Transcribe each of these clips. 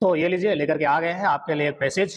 तो ये लीजिए, लेकर के आ गए हैं आपके लिए एक पैसेज।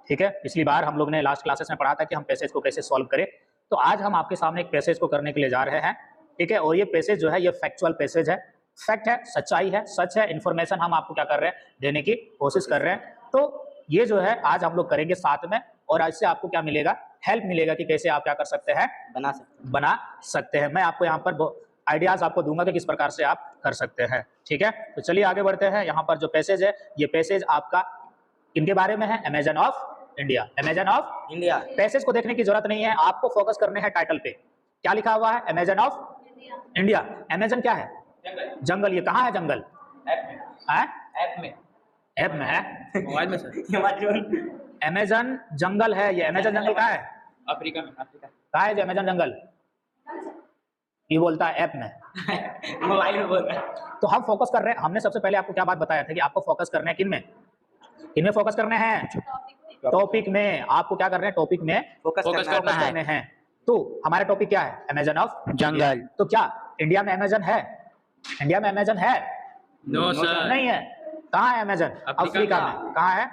ठीक है, पिछली बार हम लोग ने लास्ट क्लासेस में पढ़ा था कि हम पैसेज को कैसे सॉल्व करें, तो आज हम आपके सामने एक पैसेज को करने के लिए जा रहे हैं। ठीक है, और ये पैसेज जो है ये फैक्चुअल पैसेज है, फैक्ट है, सच्चाई है, सच है, इन्फॉर्मेशन हम आपको क्या कर रहे हैं, देने की कोशिश कर रहे हैं। तो ये जो है आज हम लोग करेंगे साथ में, और इससे आपको क्या मिलेगा, हेल्प मिलेगा कि कैसे आप क्या कर सकते हैं, बना सकते हैं। मैं आपको यहाँ पर आइडियाज आपको दूंगा कि किस प्रकार से आप कर सकते हैं। ठीक है, तो चलिए आगे बढ़ते हैं। यहाँ पर जो पैसेज है, ये पैसेज आपका इनके बारे में है, Amazon of India. Amazon of India passage को देखने की जरूरत नहीं है, आपको फोकस करने हैं टाइटल पे। क्या लिखा हुआ है, अमेजन ऑफ इंडिया। अमेजन क्या है, जंगल। ये कहाँ है जंगल, ऐप में है, मोबाइल में सर। अमेजन जंगल है, ये अमेजन जंगल कहाँ है, अफ्रीका में। कहाँ है जो अमेजन जंगल, ये बोलता है ऐप में, मोबाइल में बोलता है। तो हम फोकस कर रहे हैं, हमने सबसे पहले आपको क्या बात बताया था कि आपको फोकस करने हैं किनमें, किनमें फोकस करने हैं, टॉपिक में। आपको क्या करना है, टॉपिक में फोकस करने हैं। तो हमारा टॉपिक क्या है, अमेजन ऑफ जंगल। तो क्या इंडिया में अमेजन है, इंडिया में अमेजन है, नो सर, नहीं है। कहाँ है अमेजन, अफ्रीका में। कहाँ है,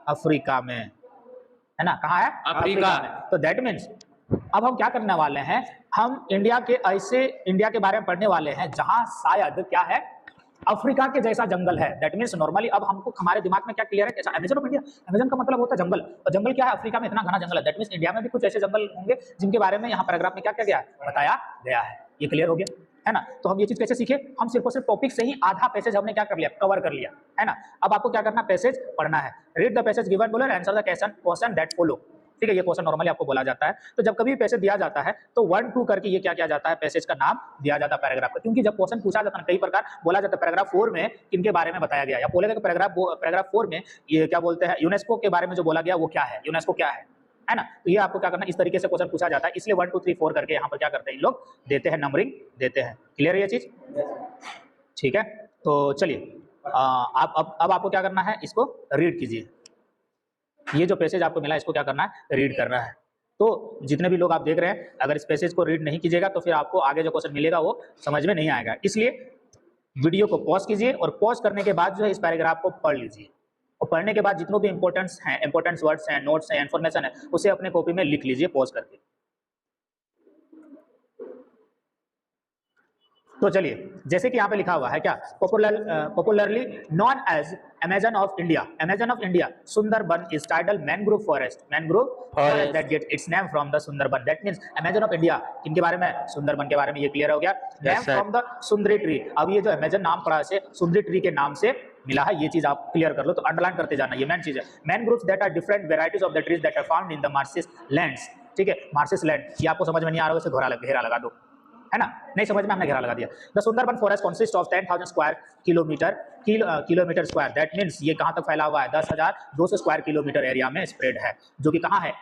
अफ्रीका में, है ना, कहाँ है, अफ्रीका में। तो दैट मीन्स अब हम क्या करने वाले हैं, हम इंडिया के बारे में पढ़ने वाले हैं जहां शायद क्या है, अफ्रीका के जैसा जंगल है। दैट मीन्स नॉर्मली अब हमको हमारे दिमाग में क्या क्लियर है, कैसा अमेजन ऑफ इंडिया, अमेजन का मतलब होता है जंगल, और जंगल क्या है, अफ्रीका में इतना घना जंगल है। दैट मीन्स इंडिया में भी कुछ ऐसे जंगल होंगे जिनके बारे में यहाँ पैराग्राफ में क्या क्या गया है, बताया गया है। ये क्लियर हो गया, है ना। तो हम ये चीज कैसे सीखे, हम सिर्फ और सिर्फ टॉपिक से ही आधा पैसेज हमने क्या कर लिया, कवर कर लिया, है ना। अब आपको क्या करना, पैसेज पढ़ना है। Read the passage given below and answer the question that follow. ठीक है, ये क्वेश्चन नॉर्मली आपको बोला जाता है। तो जब कभी पैसेज दिया जाता है तो 1 2 करके ये क्या किया जाता है, पैसेज का नाम दिया जाता है पैराग्राफ का। क्योंकि जब क्वेश्चन पूछा जाता है कई प्रकार बोला जाता है, पैराग्राफ 4 में किनके बारे में बताया गया, या बोलेगा कि पैराग्राफ 4 में ये क्या बोलते हैं, यूनेस्को के बारे में जो बोला गया वो क्या है, यूनेस्को क्या है ना। तो ये आपको क्या करना, इस तरीके से क्वेश्चन पूछा जाता है, इसलिए 1 2 3 4 करके यहाँ पर क्या करते हैं, इन लोग देते हैं, नंबरिंग देते हैं। क्लियर है ये चीज, ठीक है। तो चलिए आप अब आपको क्या करना है, इसको रीड कीजिए। ये जो पैसेज आपको मिला इसको क्या करना है, रीड करना है। तो जितने भी लोग आप देख रहे हैं, अगर इस पैसेज को रीड नहीं कीजिएगा तो फिर आपको आगे जो क्वेश्चन मिलेगा वो समझ में नहीं आएगा। इसलिए वीडियो को पॉज कीजिए, और पॉज करने के बाद जो है इस पैराग्राफ को पढ़ लीजिए, और पढ़ने के बाद जितने भी इंपॉर्टेंट वर्ड्स हैं, नोट्स हैं, इन्फॉर्मेशन है, उसे अपने कॉपी में लिख लीजिए पॉज करके। तो चलिए, जैसे कि यहाँ पे लिखा हुआ है क्या, popularly known as Amazon of India. Amazon of India Sundarban is tidal mangrove forest that get its name from the Sundarban. That means Amazon of India किनके बारे में, सुंदरबन के बारे में। ये क्लियर हो गया, name from the Sundari tree. अब ये जो अमेजन नाम पड़ा है सुंदरी ट्री के नाम से मिला है, ये चीज आप क्लियर कर लो। तो अंडरलाइन करते जाना, ये मेन चीज है। Mangroves that are different varieties of the trees that are found in the marshes lands. ठीक है, मार्शेस लैंड, ये आपको समझ में नहीं आ रहा है, घेरा लगा दो, है ना। नहीं समझ में, हमने घेरा लगा दिया। The Sundarban forest consist of 10,000 square kilometre square. That means ये कहां तक फैला हुआ है, 10,200 स्क्वायर किलोमीटर एरिया में स्प्रेड है, जो कि कहां है,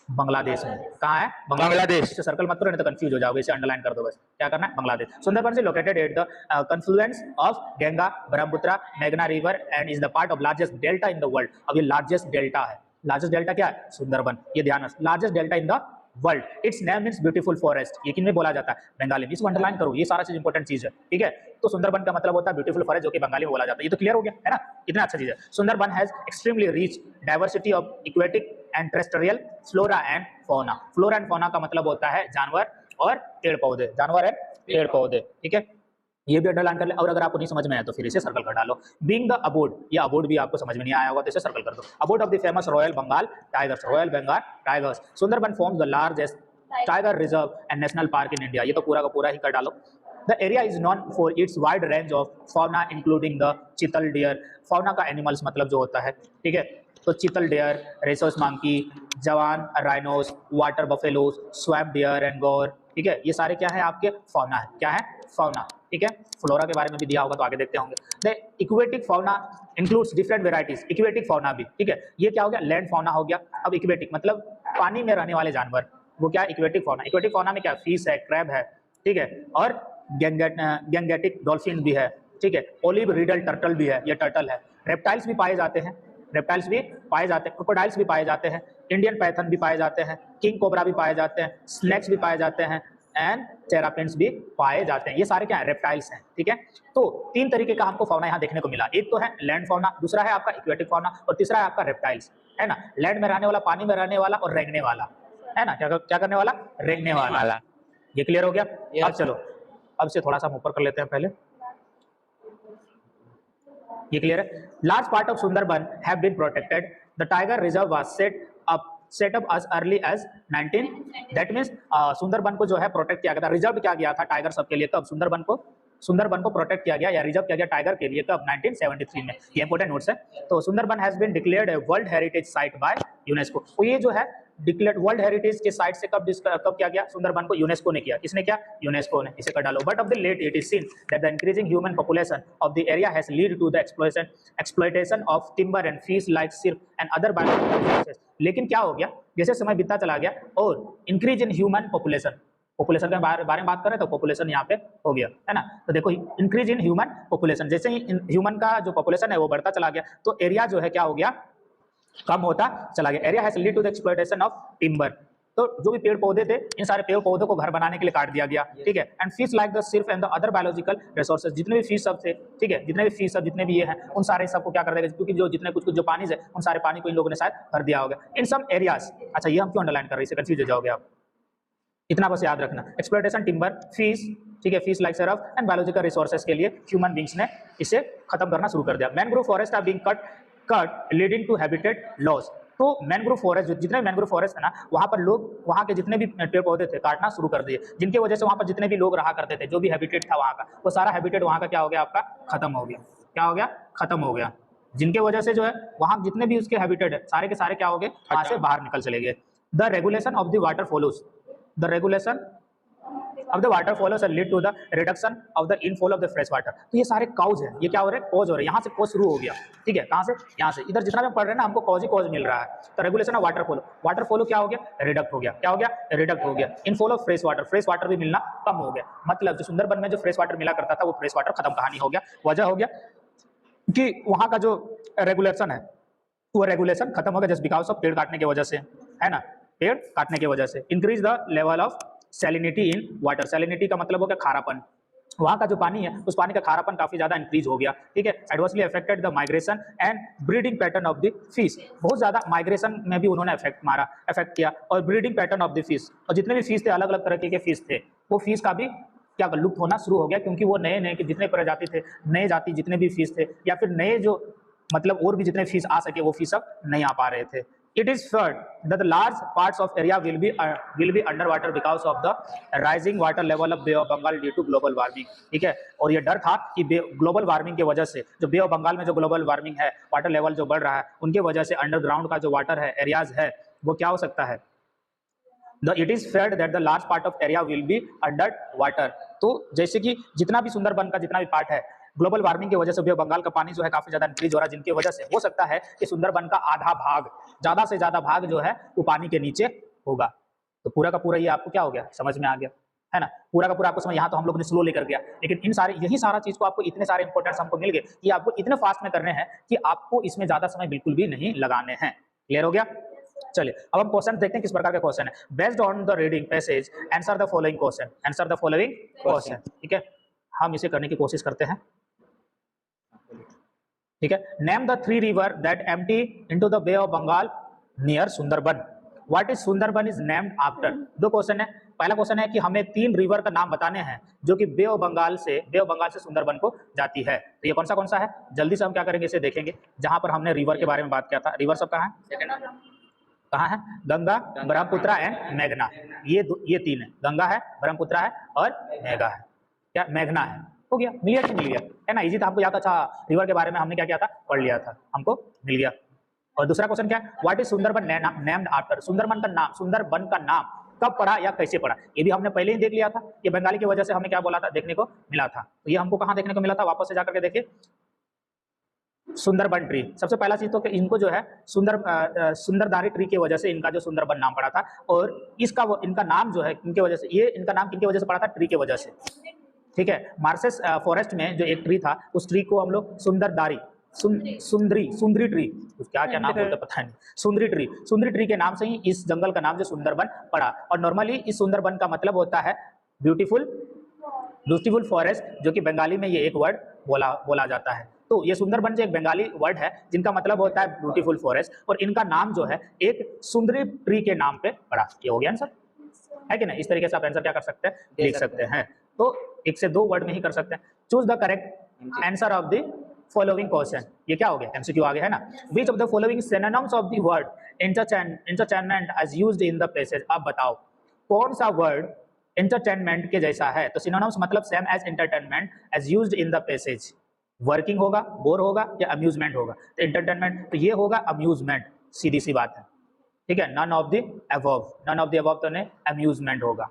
बांग्लादेश में। कहां है, बांग्लादेश। इसे सर्कल मत करो नहीं तो कंफ्यूज हो जाओगे, इसे अंडरलाइन कर दो बस। क्या करना है, Bangladesh. Sundarban is located at the confluence of Ganga, Brahmaputra, मेघना river and is the part of largest delta in the world. अब ये लार्जेस्ट डेल्टा है, लार्जेस्ट डेल्टा क्या है, सुंदरबन। ये ध्यान रखना, largest delta in the world. Its name means beautiful forest. ये किन में बोला जाता है, बंगाली में। इसको अंडरलाइन करो, ये सारा चीज इंपॉर्टेंट चीज है, ठीक है। तो सुंदरबन का मतलब होता है ब्यूटीफुल फॉरेस्ट, जो कि बंगाली में बोला जाता है। ये तो क्लियर हो गया, है ना, कितना अच्छा चीज है। Sundarban has extremely rich diversity of aquatic and terrestrial flora and fauna. Flora and fauna का मतलब होता है जानवर और पेड़ पौधे, जानवर है पेड़ पौधे, ठीक है। ये भी अंडरलाइन कर ले, और अगर आपको नहीं समझ में आया तो फिर इसे सर्कल कर डालो। बीइंग द अबोर्ड, ये अबोर्ड भी आपको समझ में नहीं आया होगा तो इसे सर्कल कर दो। Aboard of the famous royal Bengal tigers, royal Bengal tigers. Sundarban forms the largest tiger reserve and national park in India. ये तो पूरा का पूरा ही कर डालो। The area is known for its wide range of fauna including the chital deer. Fauna का animals मतलब जो होता है, ठीक है। तो chital deer, rhesus monkey, Javan rhinos, water buffaloes, swamp deer and gaur, ठीक है। ये सारे क्या है, आपके फौना है। क्या है, फौना, ठीक है। फ्लोरा के बारे में भी दिया होगा तो आगे देखते होंगे। The aquatic fauna includes different varieties. Aquatic fauna भी, ठीक है। ये क्या हो गया, लैंड फौना हो गया। अब इक्वेटिक मतलब पानी में रहने वाले जानवर, वो क्या, इक्वेटिक फौना। इक्वेटिक फौना में क्या, फिश है, क्रैब है, ठीक है, और गैंगेटिक डॉल्फिन भी है, ठीक है। ओलिव रिडल टर्टल भी है, ये टर्टल है। रेप्टाइल्स भी पाए जाते हैं, रेप्टाइल्स भी पाए जाते हैं, क्रोकोडाइल्स भी पाए जाते हैं, इंडियन पैथन भी पाए जाते हैं, किंग कोबरा भी पाए जाते हैं, स्नेक्स भी पाए जाते हैं, एंड टेरापेंट्स भी पाए जाते हैं। ये सारे क्या है? रेप्टाइल्स हैं, ठीक है। तो 3 तरीके का हमको फौना यहाँ देखने को मिला। एक तो है लैंड फौना, दूसरा है आपका एक्वेटिक फौना और तीसरा है आपका रेप्टाइल्स, है ना। लैंड में रहने वाला, पानी में रहने वाला और रेंगने वाला, है ना। क्या करने वाला? रेंगने वाला। ये क्लियर हो गया? अब चलो, अब से थोड़ा सा हम ऊपर कर लेते हैं पहले। ये क्लियर है? Large part of Sundarban have been protected. The tiger reserve was set up as early as 19, that means Sundarban को जो है प्रोटेक्ट किया गया था, रिजर्व किया गया था टाइगर सब के लिए। कब सुंदरबन को प्रोटेक्ट किया गया या रिजर्व किया गया टाइगर के लिए? कब? 1973 में। ये इंपॉर्टेंट नोट्स है। तो Sundarban has been declared a world heritage site by UNESCO. तो ये जो है डिक्लेयर्ड वर्ल्ड हेरिटेज के साइट से कब किया गया? सुंदरबन को यूनेस्को ने किया। किसने किया? यूनेस्को ने। इसे कर डालो। But of the late it is seen that the increasing human population of the area has lead to the exploitation of timber and fish like सिर्फ एंड अदर बायोलॉजिकल रिसोर्सेज। लेकिन क्या हो गया? जैसे समय बीतता चला गया और इंक्रीज इन ह्यूमन पॉपुलेशन के बारे में बात करें तो पॉपुलेशन यहाँ पे हो गया, है ना। तो देखो इंक्रीज इन ह्यूमन पॉपुलेशन, जैसे ही ह्यूमन का जो पॉपुलेशन है वो बढ़ता चला गया तो एरिया जो है क्या हो गया? कम होता चला गया। Area has lead to the exploitation of timber. तो जो भी पेड़ पौधे थे, इन सारे पेड़ पौधों को घर बनाने के लिए काट दिया गया, ठीक है। एंड फिश लाइक द सिर्फ and the other biological resources, जितने भी फिश सब थे, ठीक है, जितने भी फिश सब जितने भी ये हैं, उन सारे सबको क्या कर देगा? क्योंकि जो जितने कुछ जो पानी है उन सारे पानी को इन लोगों ने शायद भर दिया होगा इन सम एरियाज। अच्छा, ये हम क्यों अंडरलाइन कर रहे हैं? इससे कंफ्यूज हो जाओगे आप। इतना बस याद रखना, एक्सप्लॉयटेशन टिम्बर, फिश, ठीक है, fish like Surf and biological resources के लिए ह्यूमन बींग्स ने इसे खत्म करना शुरू कर दिया। Mangrove forest are being cut leading to habitat loss. तो मैंग्रोव फॉरेस्ट, जितने मैंग्रोव फॉरेस्ट है ना, वहाँ पर लोग, वहाँ के जितने भी पेड़ पौधे थे काटना शुरू कर दिए, जिनकी वजह से वहाँ पर जितने भी लोग रहा करते थे, जो भी हैबिटेट था वहाँ का, वो सारा हैबिटेट वहाँ का क्या हो गया? आपका खत्म हो गया। क्या हो गया? खत्म हो गया। जिनके वजह से जो है वहाँ जितने भी उसके हैबिटेट है सारे के सारे क्या हो गए? वहाँ से बाहर निकल चले गए। The regulation of the water follows, the regulation of the water follows and lead to the reduction of the inflow of the fresh water। तो ये सारे कॉज है, ये क्या हो रहे हैं? कॉज हो रहे हैं। यहाँ से कॉज शुरू हो गया, ठीक है। कहाँ से? यहाँ से। इधर जितना भी हम पढ़ रहे हैं ना, हमको कॉज ही कॉज मिल रहा है। तो रेगुलेशन ऑफ वाटर फ्लो क्या हो गया? रिडक्ट हो गया। क्या हो गया? रिडक्ट हो गया। इनफ्लो ऑफ फ्रेश वाटर भी मिलना कम हो गया। मतलब जो सुंदरबन में जो फ्रेश वाटर मिला करता था वो फ्रेश वाटर खत्म, कहानी हो गया। वजह हो गया कि वहाँ का जो रेगुलेशन है वो रेगुलेशन खत्म हो गया, जस्ट बिकॉज ऑफ पेड़ काटने की वजह से, है ना। पेड़ काटने की वजह से। Increase the level of salinity in water. Salinity का मतलब हो गया खारापन। वहाँ का जो पानी है उस पानी का खारापन काफी ज्यादा इंक्रीज हो गया, ठीक है। Adversely affected the migration and breeding pattern of the fish. बहुत ज्यादा माइग्रेशन में भी उन्होंने अफेक्ट किया और breeding pattern of the fish. और जितने भी फिश थे, अलग अलग तरह के फिश थे, वो फिश का भी क्या लुप्त होना शुरू हो गया, क्योंकि वो नए नए जितने प्रजाति थे, नए जाति जितने भी फिश थे, या फिर नए जो मतलब और भी जितने फिश आ सके वो फिश अब नहीं आ पा रहे थे। It is feared that the large parts of area will be underwater because of the rising water level of Bay of Bengal due to global warming। ठीक है। और ये डर था कि ग्लोबल वार्मिंग की वजह से, जो बे ऑफ बंगाल में जो ग्लोबल वार्मिंग है, वाटर लेवल जो बढ़ रहा है, उनके वजह से अंडरग्राउंड का जो वाटर है, एरियाज है, वो क्या हो सकता है? It is feared that the large part of area will be under water। तो जैसे कि जितना भी सुंदरबन का जितना भी पार्ट है, ग्लोबल वार्मिंग की वजह से बे ऑफ बंगाल का पानी जो है काफी ज्यादा इंक्रीज हो रहा है, जिनकी वजह से हो सकता है कि सुंदरबन का आधा भाग, ज्यादा से ज्यादा भाग जो है वो पानी के नीचे होगा। तो पूरा का पूरा ये आपको क्या हो गया? समझ में आ गया, है ना। पूरा का पूरा आपको समझ। यहाँ तो हम लोग ने स्लो लेकर गया, लेकिन इन सारे यही सारा चीज को आपको इतने सारे इंपॉर्टेंस हमको मिल गए कि आपको इतने फास्ट में करने हैं कि आपको इसमें ज्यादा समय बिल्कुल भी नहीं लगाने हैं। क्लियर हो गया? चलिए अब हम क्वेश्चन देखते हैं किस प्रकार का क्वेश्चन है। Based on the reading passage answer the following question. Answer the following question, ठीक है। हम इसे करने की कोशिश करते हैं, ठीक है। Name the 3 river that empty into the bay of Bengal near Sundarban. What is Sundarban is named after. दो क्वेश्चन है। पहला क्वेश्चन है कि हमें 3 रिवर का नाम बताने हैं जो कि बे ऑफ बंगाल से सुंदरबन को जाती है। तो ये कौन सा है? जल्दी से हम क्या करेंगे, इसे देखेंगे। जहां पर हमने रिवर के बारे में बात किया था, रिवर सब कहाँ है? कहाँ है? गंगा, ब्रह्मपुत्रा एंड मेघना। ये 3 है। गंगा है, ब्रह्मपुत्रा है और मेघा है। क्या? मेघना है। हो गया, मिल गया कि मिल गया, है ना। इजी था, हमको याद था। अच्छा, रिवर के बारे में हमने क्या किया था? पढ़ लिया था, हमको मिल गया। और दूसरा क्वेश्चन क्या है? What is Sundarban named after. Sundarban का नाम कब पड़ा या कैसे पड़ा, ये भी हमने पहले ही देख लिया था। ये बंगाली की वजह से हमें क्या बोला था, देखने को मिला था। तो ये हमको कहाँ देखने को मिला था? वापस से जाकर के देखिए, सुंदरबन ट्री। सबसे पहला चीज तो कि इनको जो है सुंदरदारी ट्री की वजह से इनका जो सुंदरबन नाम पड़ा था। और इनका नाम जो है इनके वजह से, ये इनका नाम किनकी वजह से पड़ा था? ट्री की वजह से, ठीक है। मार्सेस फॉरेस्ट में जो एक ट्री था, उस ट्री को हम लोग सुंदरदारी, सुंदरी ट्री, क्या नाम बोलते पता नहीं, सुंदरी ट्री के नाम से ही इस जंगल का नाम जो सुंदरबन पड़ा। और नॉर्मली इस सुंदरबन का मतलब होता है ब्यूटीफुल ब्यूटीफुल फॉरेस्ट, जो कि बंगाली में ये एक वर्ड बोला जाता है। तो ये सुंदरबन जो एक बंगाली वर्ड है जिनका मतलब होता है ब्यूटीफुल फॉरेस्ट, और इनका नाम जो है एक सुंदरी ट्री के नाम पे पड़ा। ये हो गया आंसर, है कि नहीं? इस तरीके से आप आंसर क्या कर सकते हैं, लिख सकते हैं। तो एक से दो वर्ड में ही कर सकते हैं। Choose the correct answer of the following question. ये क्या हो गया, एमसीक्यू आ गया है ना। Which of the following synonyms of the word entertainment as used in the passage. अब बताओ कौन सा वर्ड एंटरटेनमेंट के जैसा है। तो सिनोनिम्स मतलब same as entertainment as used in the passage. Working होगा, बोर होगा या अम्यूजमेंट होगा। तो एंटरटेनमेंट तो ये होगा अम्यूजमेंट, सीधी सी बात है, ठीक है। None of the above, none of the above तो नहीं, अम्यूजमेंट होगा,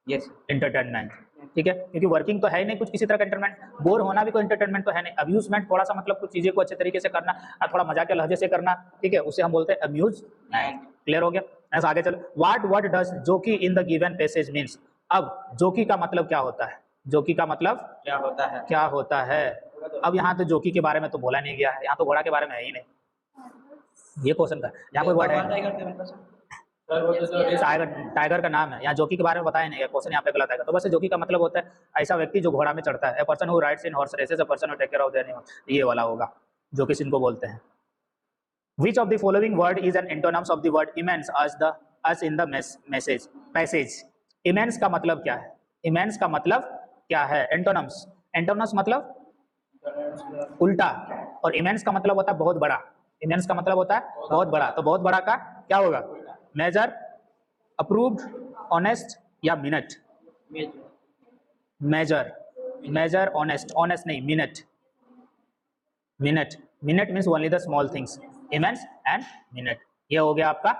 यस एंटरटेनमेंट, ठीक है। क्योंकि वर्किंग तो है ही नहीं कुछ किसी तरह का एंटरटेनमेंट, बोर होना भी कोई एंटरटेनमेंट तो है नहीं। अम्यूजमेंट थोड़ा सा मतलब कुछ चीजें को अच्छे तरीके से करना और थोड़ा मजाक के लहजे से करना, ठीक है, उसे हम बोलते हैं अम्यूजमेंट। क्लियर हो गया? ऐसा आगे चलो। व्हाट वर्ड डज जोकी in the given passage means. अब जोकी का मतलब क्या होता है, जोकी का मतलब क्या होता है, क्या होता है। अब यहाँ तो जोकी के बारे में तो बोला नहीं गया है, यहाँ तो घोड़ा के बारे में है ही नहीं। ये क्वेश्चन का यहाँ कोई वर्ड है, टाइगर का नाम है, यहाँ जोकी के बारे में बताया नहीं है, क्वेश्चन यहाँ पे गलत आएगा। तो बस जोकी का मतलब होता है ऐसा व्यक्ति जो घोड़ा में चढ़ता है। Person who rides in horse races, a person who take care of the animal, ये वाला होगा जो किसी इनको बोलते हैं। Which of the following word is an antonyms of the word immense as in the message passage। immense का मतलब क्या है, immense का मतलब क्या है। एंटोनम्स, एंटोनम्स मतलब उल्टा, और immense का मतलब होता है बहुत बड़ा। immense का मतलब होता है बहुत बड़ा, तो बहुत बड़ा का क्या होगा, मेजर, अप्रूव्ड, ऑनेस्ट या minute. Major, major, honest, honest नहीं, minute, minute, minute means only the small things, immense and minute. ये हो गया आपका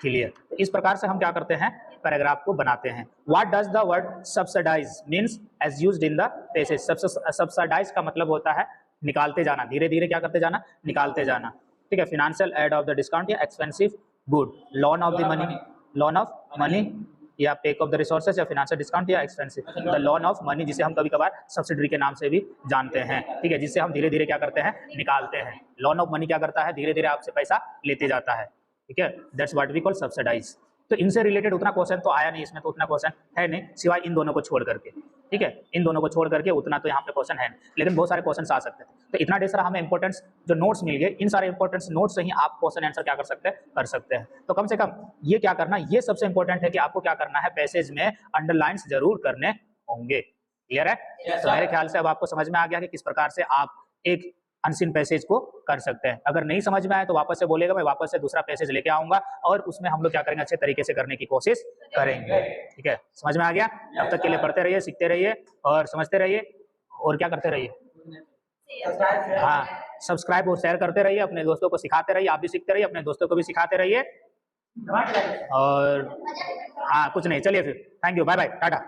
क्लियर। तो इस प्रकार से हम क्या करते हैं, पैराग्राफ को बनाते हैं। What does the word subsidize means as used in the passage. Subsidize का मतलब होता है निकालते जाना, धीरे धीरे क्या करते जाना, निकालते जाना, ठीक है। Financial aid of the discount या expensive good, loan of the money, loan of money या पेक ऑफ द रिसोर्सेज या फिनेंशियल डिस्काउंट या expensive the loan of money, जिसे हम कभी कभार सब्सिडरी के नाम से भी जानते हैं, ठीक है, जिससे हम धीरे धीरे क्या करते हैं, निकालते हैं। लोन ऑफ मनी क्या करता है, धीरे धीरे आपसे पैसा लेते जाता है, ठीक है। That's what we call subsidize. तो इनसे रिलेटेड उतना क्वेश्चन तो आया नहीं, इसमें तो उतना क्वेश्चन है नहीं, सिवाय इन दोनों को छोड़ करके, ठीक है। इन दोनों को छोड़ करके उतना तो यहाँ पे क्वेश्चन है नहीं, लेकिन बहुत सारे क्वेश्चन आ सकते हैं। तो इतना ढेर सारा हमें इंपॉर्टेंस जो नोट्स मिल गए, इन सारे इंपॉर्टेंस नोट्स से ही आप क्वेश्चन आंसर क्या कर सकते हैं, कर सकते हैं। तो कम से कम ये क्या करना, ये सबसे इंपॉर्टेंट है कि आपको क्या करना है, पैसेज में अंडरलाइंस जरूर करने होंगे। क्लियर है? तो मेरे ख्याल से अब आपको समझ में आ गया कि किस प्रकार से आप एक अनसीन पैसेज को कर सकते हैं। अगर नहीं समझ में आए तो वापस से बोलेगा, मैं वापस से दूसरा पैसेज लेके आऊंगा और उसमें हम लोग क्या करेंगे, अच्छे तरीके से करने की कोशिश करेंगे, ठीक है। समझ में आ गया? तब तक के लिए पढ़ते रहिए, सीखते रहिए और समझते रहिए, और क्या करते रहिए, हाँ सब्सक्राइब और शेयर करते रहिए, अपने दोस्तों को सिखाते रहिए, आप भी सीखते रहिए, अपने दोस्तों को भी सिखाते रहिए। और हाँ कुछ नहीं, चलिए फिर, thank you, bye bye, Tata.